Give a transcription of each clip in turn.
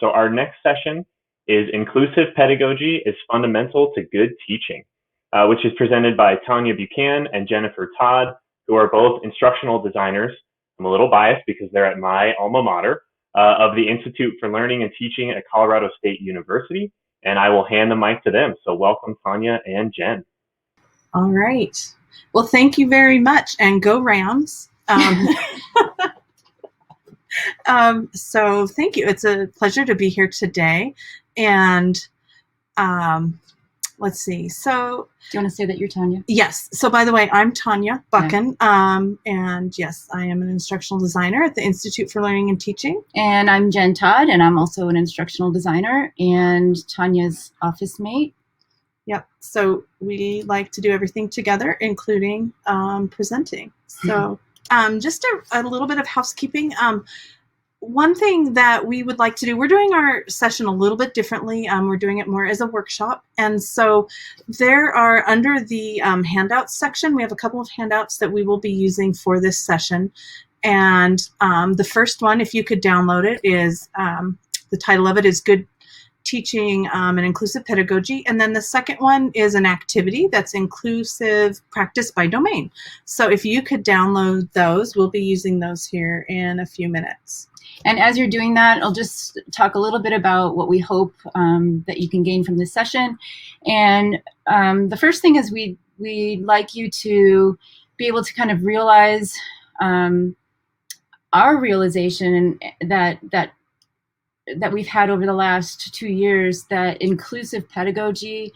So our next session is Inclusive Pedagogy is Fundamental to Good Teaching, which is presented by Tonya Buchan and Jennifer Todd, who are both instructional designers. I'm a little biased because they're at my alma mater of the Institute for Learning and Teaching at Colorado State University, and I will hand the mic to them. So welcome, Tonya and Jen. All right. Well, thank you very much, and go Rams. So thank you. It's a pleasure to be here today. And let's see. So do you want to say that you're Tonya? Yes. So by the way, I'm Tonya Buchan. Yeah. And yes, I am an instructional designer at the Institute for Learning and Teaching. And I'm Jen Todd, and I'm also an instructional designer and Tonya's office mate. Yep. So we like to do everything together, including presenting. So just a little bit of housekeeping. One thing that we would like to do, we're doing our session a little bit differently. We're doing it more as a workshop. And so there are, under the handouts section, we have a couple of handouts that we will be using for this session. And the first one, if you could download it, is the title of it is Good Teaching and Inclusive Pedagogy. And then the second one is an activity that's inclusive practice by domain. So if you could download those, we'll be using those here in a few minutes. And as you're doing that, I'll just talk a little bit about what we hope that you can gain from this session. And the first thing is we'd like you to be able to kind of realize our realization that we've had over the last 2 years, that inclusive pedagogy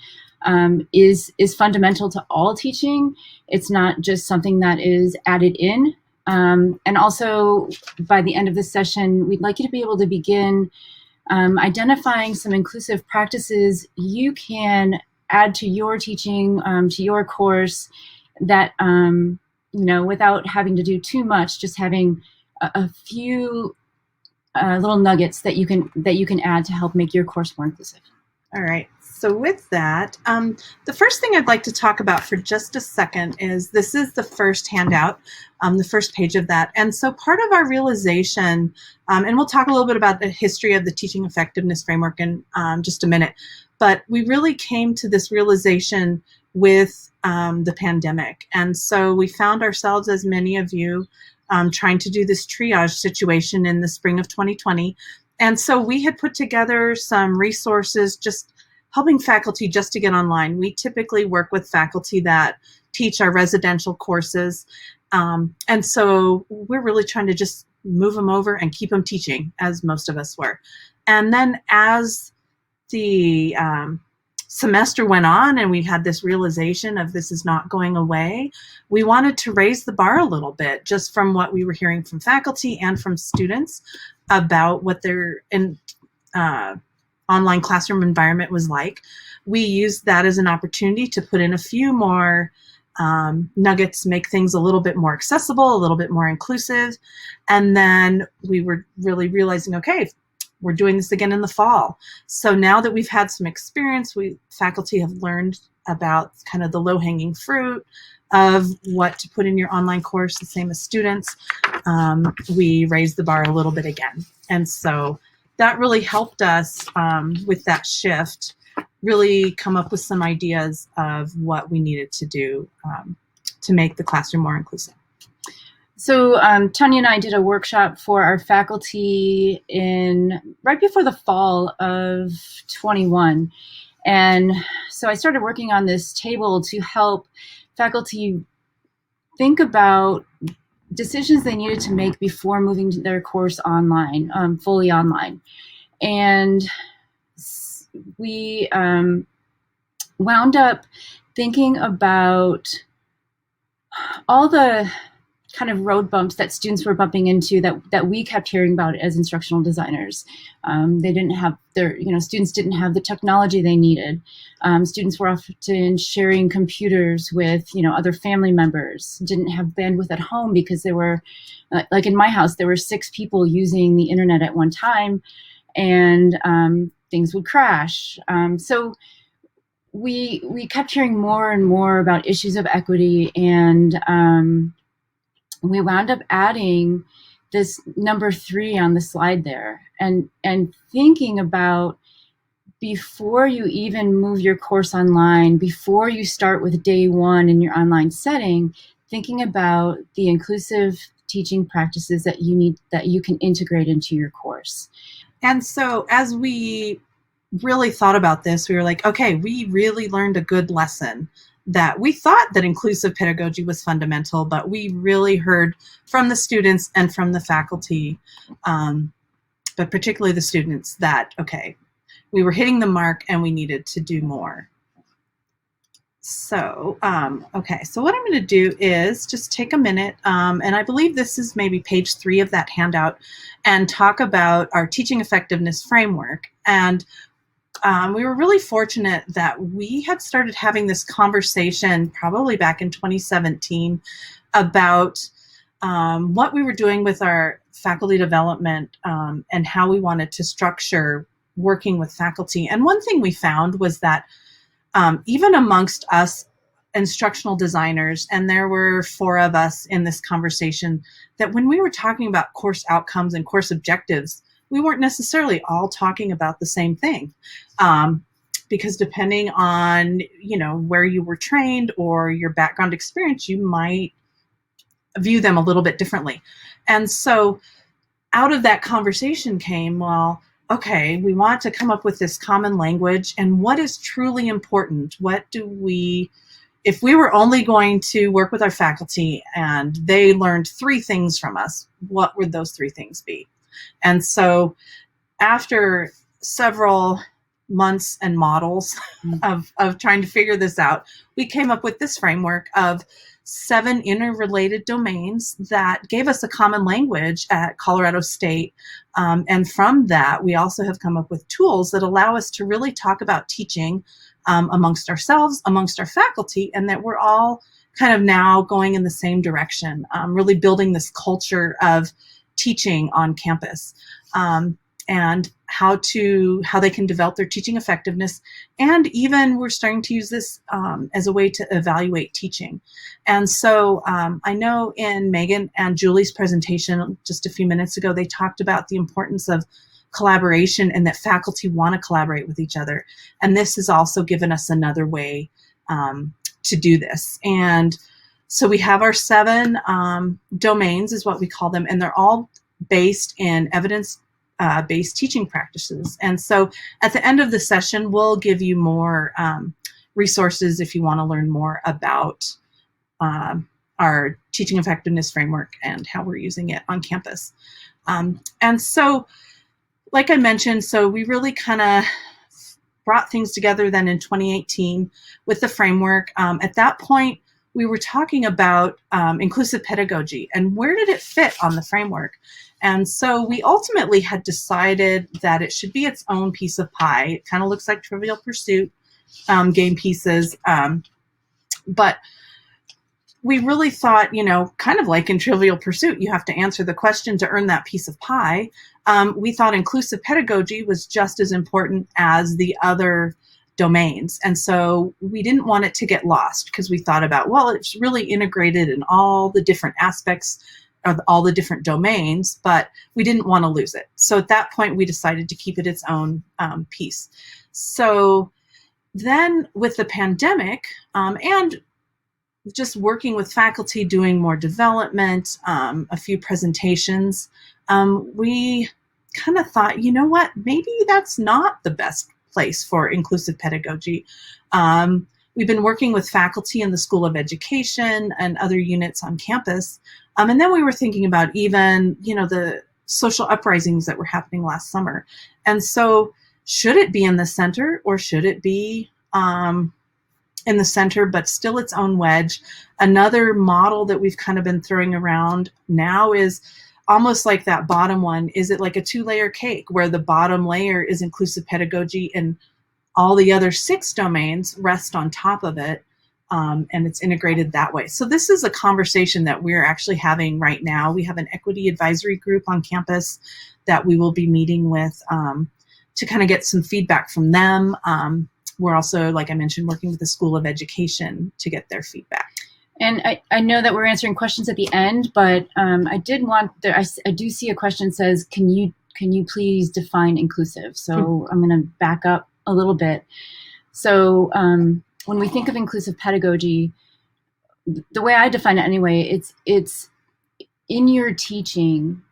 is fundamental to all teaching. It's not just something that is added in. And also, by the end of this session, we'd like you to be able to begin identifying some inclusive practices you can add to your teaching, to your course, that, without having to do too much, just having a few little nuggets that you can add to help make your course more inclusive. All right. So with that, the first thing I'd like to talk about for just a second is this is the first handout, the first page of that. And so part of our realization, and we'll talk a little bit about the history of the teaching effectiveness framework in just a minute, but we really came to this realization with the pandemic. And so we found ourselves, as many of you, trying to do this triage situation in the spring of 2020. And so we had put together some resources just helping faculty just to get online. We typically work with faculty that teach our residential courses. And so we're really trying to just move them over and keep them teaching, as most of us were. And then as the semester went on and we had this realization of this is not going away, we wanted to raise the bar a little bit, just from what we were hearing from faculty and from students about what their online classroom environment was like. We used that as an opportunity to put in a few more nuggets, make things a little bit more accessible, a little bit more inclusive. And then we were really realizing, okay, we're doing this again in the fall. So now that we've had some experience, faculty have learned about kind of the low-hanging fruit of what to put in your online course, the same as students. We raised the bar a little bit again. And so that really helped us with that shift, really come up with some ideas of what we needed to do to make the classroom more inclusive. So Tonya and I did a workshop for our faculty right before the fall of 21. And so I started working on this table to help faculty think about decisions they needed to make before moving their course online, fully online. And we wound up thinking about all the kind of road bumps that students were bumping into that we kept hearing about as instructional designers. They didn't have students didn't have the technology they needed. Students were often sharing computers with, other family members, didn't have bandwidth at home because there were, like in my house, there were 6 people using the internet at one time, and things would crash. So we kept hearing more and more about issues of equity, and we wound up adding this number 3 on the slide there, and thinking about, before you even move your course online, before you start with day 1 in your online setting, thinking about the inclusive teaching practices that you can integrate into your course. And so as we really thought about this, we were like, okay, we really learned a good lesson, that we thought that inclusive pedagogy was fundamental, but we really heard from the students and from the faculty, but particularly the students, that, okay, we were hitting the mark and we needed to do more. So, okay, so what I'm going to do is just take a minute, and I believe this is maybe page 3 of that handout, and talk about our teaching effectiveness framework. And we were really fortunate that we had started having this conversation probably back in 2017 about what we were doing with our faculty development, and how we wanted to structure working with faculty. And one thing we found was that even amongst us instructional designers, and there were 4 of us in this conversation, that when we were talking about course outcomes and course objectives, we weren't necessarily all talking about the same thing, because depending on, you know, where you were trained or your background experience, you might view them a little bit differently. And so out of that conversation came, well, okay, we want to come up with this common language, and what is truly important? What do we, if we were only going to work with our faculty and they learned 3 things from us, what would those 3 things be? And so after several months and models of trying to figure this out, we came up with this framework of 7 interrelated domains that gave us a common language at Colorado State. And from that, we also have come up with tools that allow us to really talk about teaching amongst ourselves, amongst our faculty, and that we're all kind of now going in the same direction, really building this culture of teaching on campus, and how they can develop their teaching effectiveness. And even we're starting to use this as a way to evaluate teaching. And so I know in Megan and Julie's presentation just a few minutes ago, they talked about the importance of collaboration and that faculty want to collaborate with each other. And this has also given us another way to do this. And so we have our 7 domains, is what we call them, and they're all based in evidence-based teaching practices. And so at the end of the session, we'll give you more resources if you want to learn more about our teaching effectiveness framework and how we're using it on campus. And so, like I mentioned, so we really kind of brought things together then in 2018 with the framework. At that point, we were talking about inclusive pedagogy and where did it fit on the framework. And so we ultimately had decided that it should be its own piece of pie. It kind of looks like Trivial Pursuit game pieces, but we really thought, you know, kind of like in Trivial Pursuit, you have to answer the question to earn that piece of pie. We thought inclusive pedagogy was just as important as the other domains. And so we didn't want it to get lost, because we thought about, well, it's really integrated in all the different aspects of all the different domains, but we didn't want to lose it. So at that point, we decided to keep it its own piece. So then with the pandemic, and just working with faculty, doing more development, a few presentations, we kind of thought, you know what, maybe that's not the best place for inclusive pedagogy. We've been working with faculty in the School of Education and other units on campus. And then we were thinking about even, you know, the social uprisings that were happening last summer. And so should it be in the center, or should it be in the center, but still its own wedge? Another model that we've kind of been throwing around now is almost like that bottom one. Is it like a 2-layer cake where the bottom layer is inclusive pedagogy and all the other 6 domains rest on top of it, and it's integrated that way? So this is a conversation that we're actually having right now. We have an equity advisory group on campus that we will be meeting with to kind of get some feedback from them. We're also, like I mentioned, working with the School of Education to get their feedback. And I know that we're answering questions at the end, but I did want there. I do see a question says, can you please define inclusive? So I'm going to back up a little bit. So when we think of inclusive pedagogy, the way I define it anyway, it's in your teaching,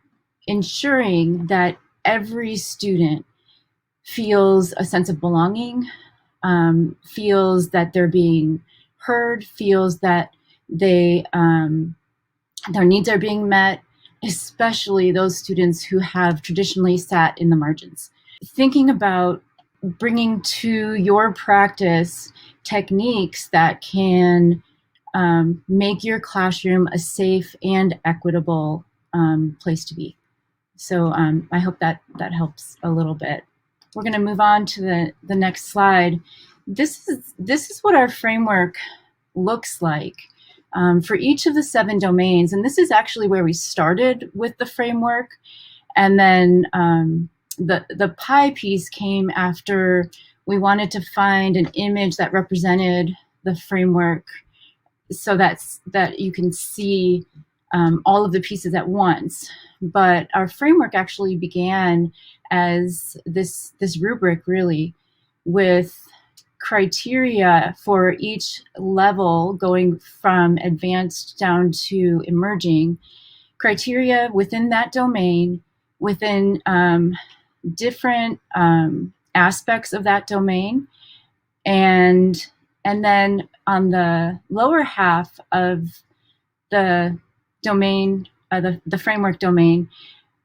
ensuring that every student feels a sense of belonging, feels that they're being heard, feels that their needs are being met, especially those students who have traditionally sat in the margins. Thinking about bringing to your practice techniques that can make your classroom a safe and equitable place to be. So I hope that helps a little bit. We're going to move on to the next slide. This is what our framework looks like for each of the 7 domains. And this is actually where we started with the framework. And then the pie piece came after we wanted to find an image that represented the framework so that you can see all of the pieces at once. But our framework actually began as this rubric, really, with criteria for each level, going from advanced down to emerging, criteria within that domain, within different aspects of that domain. And then on the lower half of the domain, the framework domain,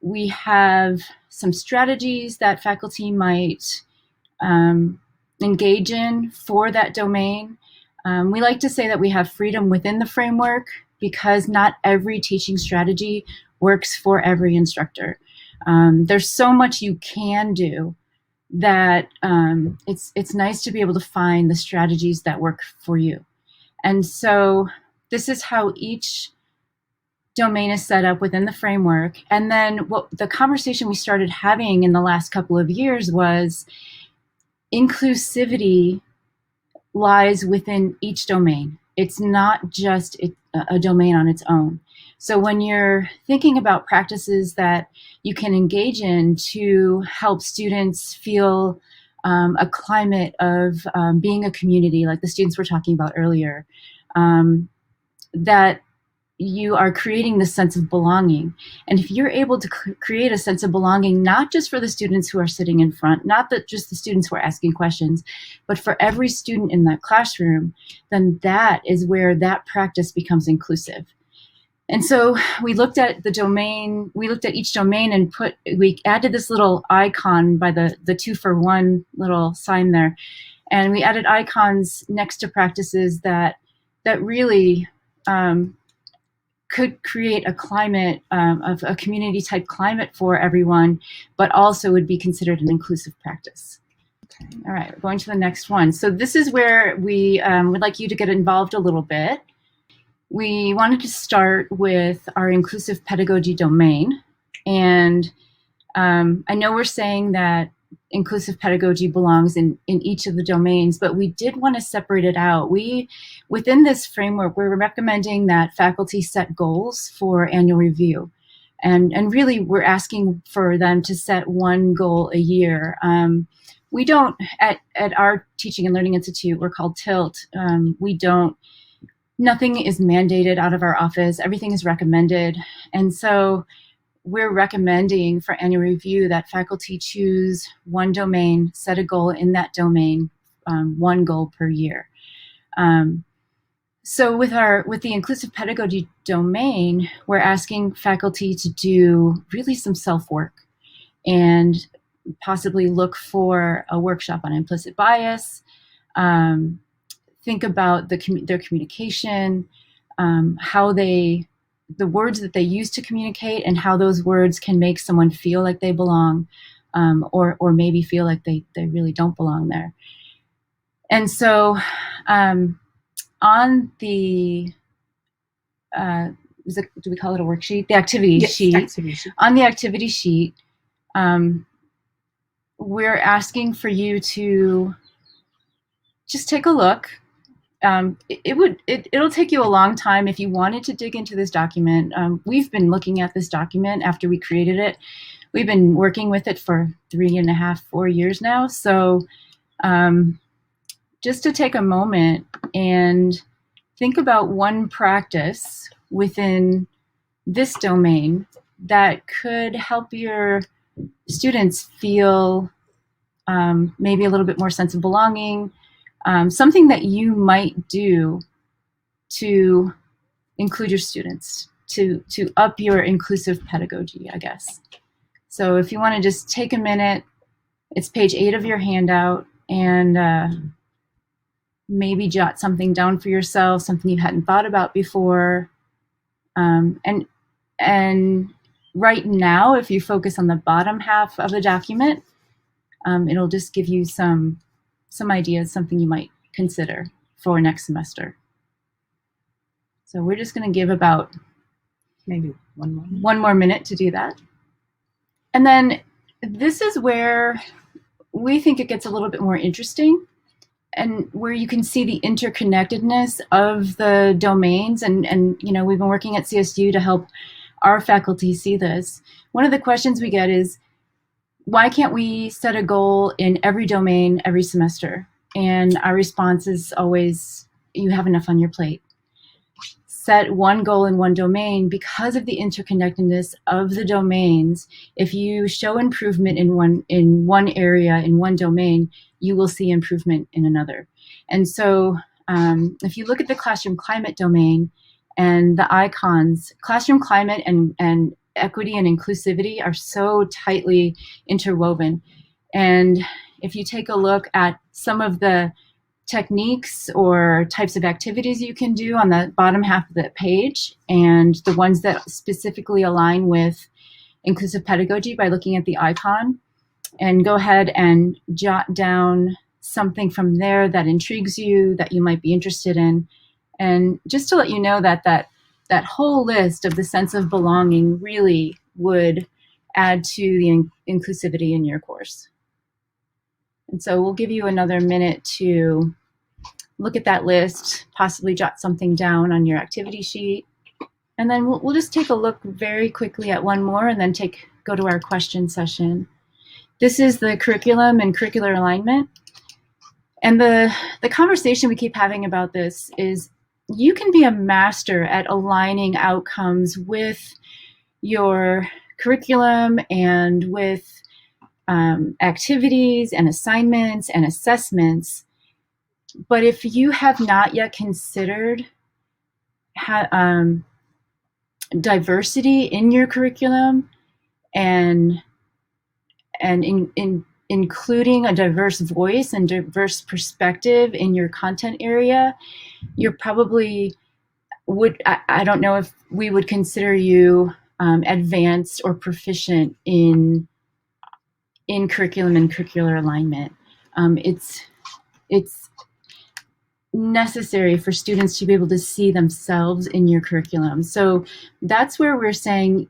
we have some strategies that faculty might engage in for that domain. We like to say that we have freedom within the framework because not every teaching strategy works for every instructor. There's so much you can do that it's nice to be able to find the strategies that work for you. And so this is how each domain is set up within the framework. And then what the conversation we started having in the last couple of years was inclusivity lies within each domain. It's not just a domain on its own. So when you're thinking about practices that you can engage in to help students feel a climate of being a community, like the students were talking about earlier, that you are creating this sense of belonging. And if you're able to create a sense of belonging, not just for the students who are sitting in front, not that just the students who are asking questions, but for every student in that classroom, then that is where that practice becomes inclusive. And so we looked at the domain, we looked at each domain and we added this little icon by the 2-for-1 little sign there. And we added icons next to practices that really could create a climate of a community type climate for everyone, but also would be considered an inclusive practice. Okay. All right, we're going to the next one. So this is where we would like you to get involved a little bit. We wanted to start with our inclusive pedagogy domain. And I know we're saying that inclusive pedagogy belongs in each of the domains, but we did want to separate it out. Within this framework, we're recommending that faculty set goals for annual review. And really, we're asking for them to set one goal a year. We don't, at our Teaching and Learning Institute, we're called TILT, nothing is mandated out of our office. Everything is recommended. And so we're recommending for annual review that faculty choose one domain, set a goal in that domain, one goal per year. So with the inclusive pedagogy domain, we're asking faculty to do really some self-work and possibly look for a workshop on implicit bias, think about their communication, the words that they use to communicate and how those words can make someone feel like they belong, or maybe feel like they really don't belong there. And so on the, do we call it a worksheet? The activity sheet. Activity sheet. On the activity sheet, we're asking for you to just take a look it'll take you a long time if you wanted to dig into this document. We've been looking at this document after we created it. We've been working with it for 3.5, 4 years now. So just to take a moment and think about one practice within this domain that could help your students feel maybe a little bit more sense of belonging, something that you might do to include your students, to up your inclusive pedagogy, I guess. So if you want to just take a minute, it's page 8 of your handout, and maybe jot something down for yourself, something you hadn't thought about before. And right now, if you focus on the bottom half of the document, it'll just give you some ideas, something you might consider for next semester. So we're just going to give about maybe one more minute to do that. And then this is where we think it gets a little bit more interesting, and where you can see the interconnectedness of the domains. And you know, we've been working at CSU to help our faculty see this. One of the questions we get is, why can't we set a goal in every domain every semester? And our response is always, you have enough on your plate. Set one goal in one domain. Because of the interconnectedness of the domains, if you show improvement in one area, in one domain, you will see improvement in another. And so if you look at the classroom climate domain and the icons, classroom climate and equity and inclusivity are so tightly interwoven. And if you take a look at some of the techniques or types of activities you can do on the bottom half of the page, and the ones that specifically align with inclusive pedagogy by looking at the icon, and go ahead and jot down something from there that intrigues you, that you might be interested in. And just to let you know that that whole list of the sense of belonging really would add to the inclusivity in your course. And so we'll give you another minute to look at that list, possibly jot something down on your activity sheet. And then we'll just take a look very quickly at one more, and then go to our question session. This is the curriculum and curricular alignment. And the conversation we keep having about this is, you can be a master at aligning outcomes with your curriculum and with activities and assignments and assessments. But if you have not yet considered diversity in your curriculum and including a diverse voice and diverse perspective in your content area, you're probably I don't know if we would consider you advanced or proficient in curriculum and curricular alignment. It's necessary for students to be able to see themselves in your curriculum. So that's where we're saying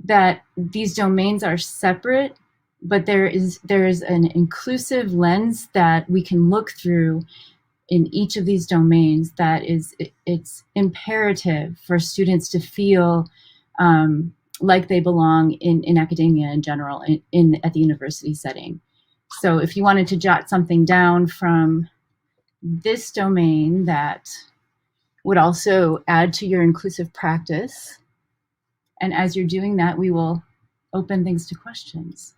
that these domains are separate, but there is an inclusive lens that we can look through in each of these domains. That is, it's imperative for students to feel like they belong in academia in general, at the university setting. So if you wanted to jot something down from this domain that would also add to your inclusive practice, and as you're doing that, we will open things to questions.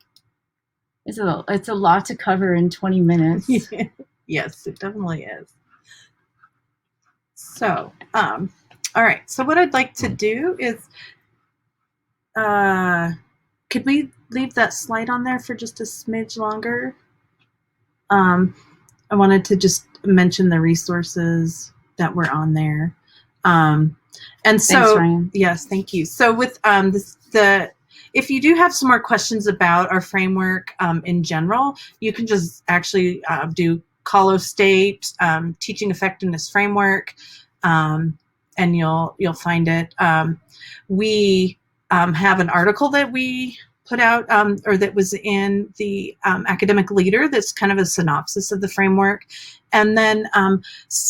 It's a lot to cover in 20 minutes. Yes, it definitely is. So, all right. So what I'd like to do is, could we leave that slide on there for just a smidge longer? I wanted to just mention the resources that were on there. And so, thanks, Ryan. Yes, thank you. So with if you do have some more questions about our framework in general, you can just actually do Colo State Teaching Effectiveness Framework, and you'll find it. We have an article that we put out, or that was in the academic leader, that's kind of a synopsis of the framework. And then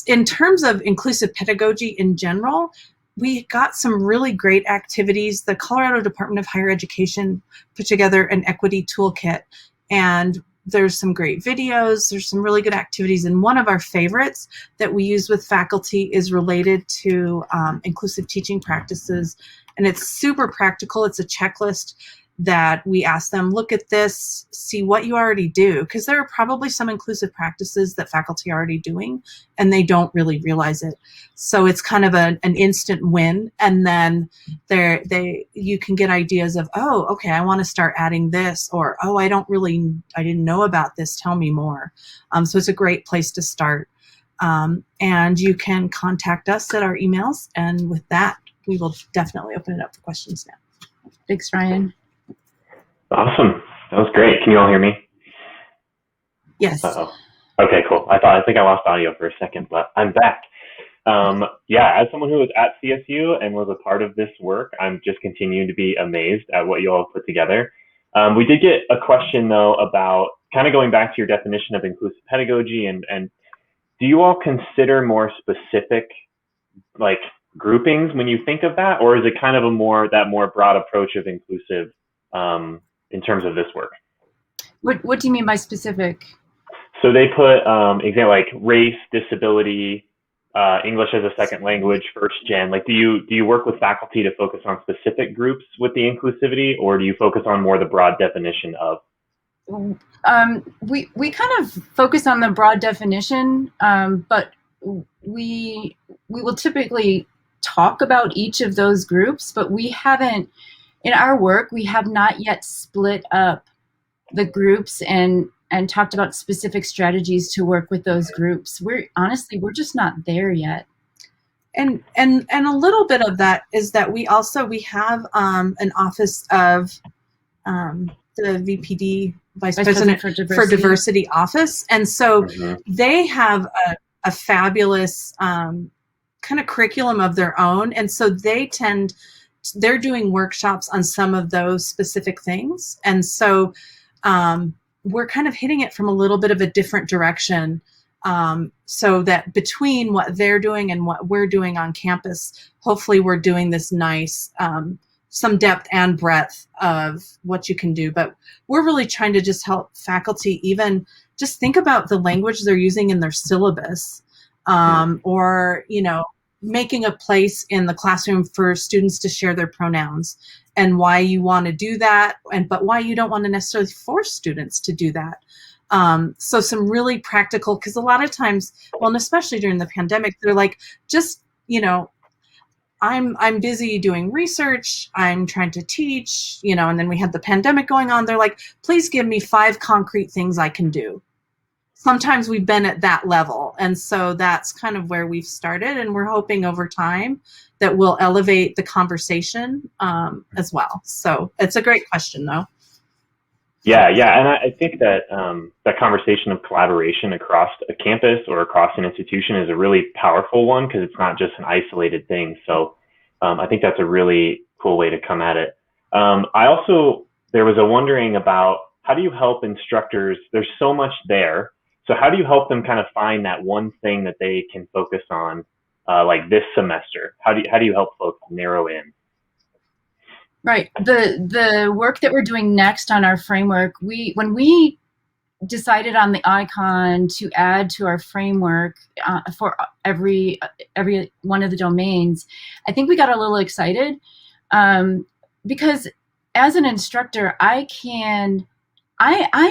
in terms of inclusive pedagogy in general, we got some really great activities. The Colorado Department of Higher Education put together an equity toolkit, and there's some great videos, there's some really good activities, and one of our favorites that we use with faculty is related to inclusive teaching practices, and it's super practical. It's a checklist that we ask them, look at this, see what you already do, because there are probably some inclusive practices that faculty are already doing and they don't really realize it. So it's kind of an instant win, and then you can get ideas of, oh, okay, I want to start adding this, or oh, I didn't know about this, tell me more. So it's a great place to start. And you can contact us at our emails, and with that, we will definitely open it up for questions now. Thanks, Ryan. Awesome. That was great. Can you all hear me? Yes. Uh-oh. Okay, cool. I think I lost audio for a second, but I'm back. As someone who was at CSU and was a part of this work, I'm just continuing to be amazed at what you all put together. We did get a question, though, about kind of going back to your definition of inclusive pedagogy, and do you all consider more specific, like, groupings when you think of that, or is it kind of more broad approach of inclusive in terms of this work? What do you mean by specific? So they put example like race, disability, English as a second language, first gen. Like, do you work with faculty to focus on specific groups with the inclusivity, or do you focus on more the broad definition of? We kind of focus on the broad definition, but we will typically talk about each of those groups, but we haven't, in our work, we have not yet split up the groups and talked about specific strategies to work with those groups. We're just not there yet. And a little bit of that is that we have an office of the VPD, Vice President for Diversity office, and so they have a fabulous kind of curriculum of their own, and so they're doing workshops on some of those specific things, and so we're kind of hitting it from a little bit of a different direction, so that between what they're doing and what we're doing on campus, hopefully we're doing this nice some depth and breadth of what you can do. But we're really trying to just help faculty even just think about the language they're using in their syllabus, or making a place in the classroom for students to share their pronouns, and why you want to do that, but why you don't want to necessarily force students to do that. So some really practical, because a lot of times, well, and especially during the pandemic, they're like, just, I'm busy doing research, I'm trying to teach, and then we had the pandemic going on. They're like, please give me 5 concrete things I can do. Sometimes we've been at that level. And so that's kind of where we've started. And we're hoping over time that we'll elevate the conversation as well. So it's a great question, though. Yeah. And I think that that conversation of collaboration across a campus or across an institution is a really powerful one, because it's not just an isolated thing. So I think that's a really cool way to come at it. There was a wondering about, how do you help instructors? There's so much there. So how do you help them kind of find that one thing that they can focus on, like this semester? How do you help folks narrow in? Right. The work that we're doing next on our framework, when we decided on the icon to add to our framework for every one of the domains, I think we got a little excited, because as an instructor, I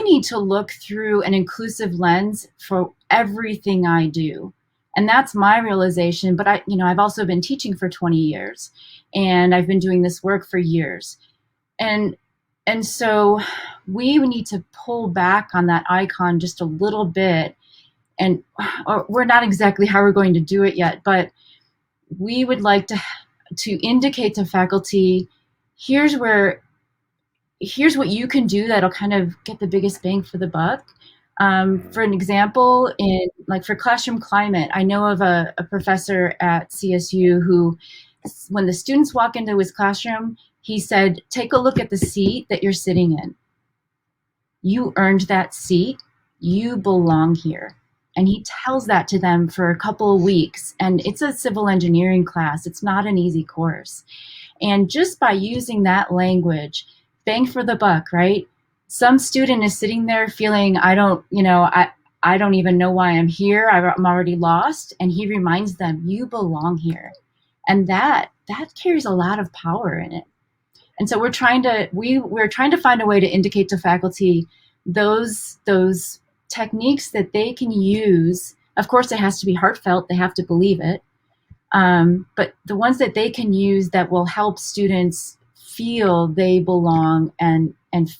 need to look through an inclusive lens for everything I do. And that's my realization. But I've also been teaching for 20 years, and I've been doing this work for years. And so we need to pull back on that icon just a little bit. And we're not exactly how we're going to do it yet, but we would like to indicate to faculty, here's what you can do that'll kind of get the biggest bang for the buck. For an example, for classroom climate, I know of a professor at CSU who, when the students walk into his classroom, He said, take a look at the seat that you're sitting in. You earned that seat. You belong here. And he tells that to them for a couple of weeks. And it's a civil engineering class. It's not an easy course. And just by using that language, bang for the buck, right? Some student is sitting there feeling, I don't even know why I'm here. I'm already lost. And he reminds them, you belong here. And that carries a lot of power in it. And so we're trying to find a way to indicate to faculty those techniques that they can use. Of course, it has to be heartfelt. They have to believe it. But the ones that they can use that will help students feel they belong and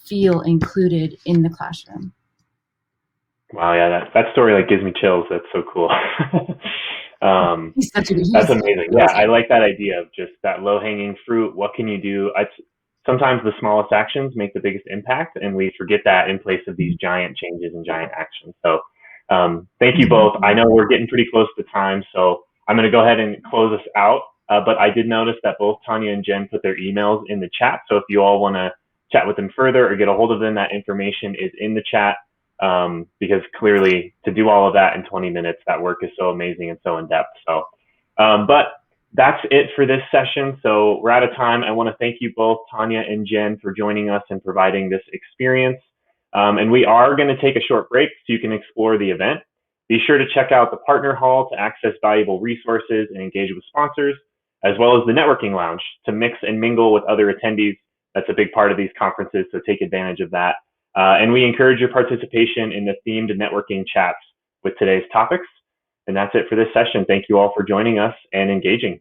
feel included in the classroom. Wow, yeah, that story like gives me chills. That's so cool. That's amazing. Yeah, I like that idea of just that low-hanging fruit. What can you do? Sometimes the smallest actions make the biggest impact, and we forget that in place of these giant changes and giant actions. So thank you both. I know we're getting pretty close to time, so I'm going to go ahead and close us out. But I did notice that both Tonya and Jen put their emails in the chat. So if you all want to chat with them further or get a hold of them, that information is in the chat. Because clearly to do all of that in 20 minutes, that work is so amazing and so in depth. So, but that's it for this session. So we're out of time. I want to thank you both, Tonya and Jen, for joining us and providing this experience. And we are going to take a short break so you can explore the event. Be sure to check out the partner hall to access valuable resources and engage with sponsors, as well as the networking lounge to mix and mingle with other attendees. That's a big part of these conferences, so take advantage of that. And we encourage your participation in the themed networking chats with today's topics. And that's it for this session. Thank you all for joining us and engaging.